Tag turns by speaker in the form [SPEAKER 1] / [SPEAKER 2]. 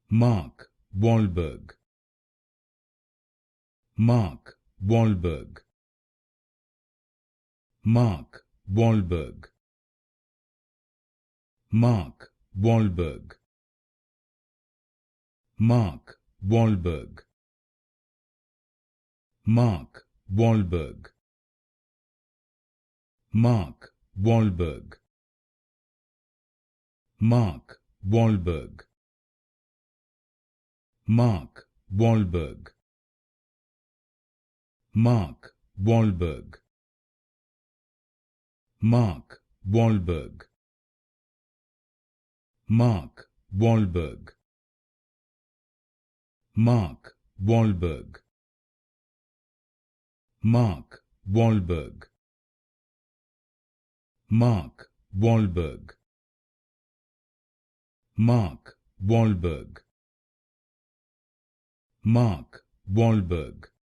[SPEAKER 1] Mark Wahlberg. Mark Wahlberg. Mark Wahlberg. Mark Wahlberg. Mark Wahlberg. Mark Wahlberg. Mark Wahlberg. Mark Wahlberg. Mark Wahlberg. Mark Wahlberg. Mark Wahlberg. Mark Wahlberg. Mark Wahlberg. Mark Wahlberg. Mark Wahlberg. Mark Wahlberg. Mark Wahlberg.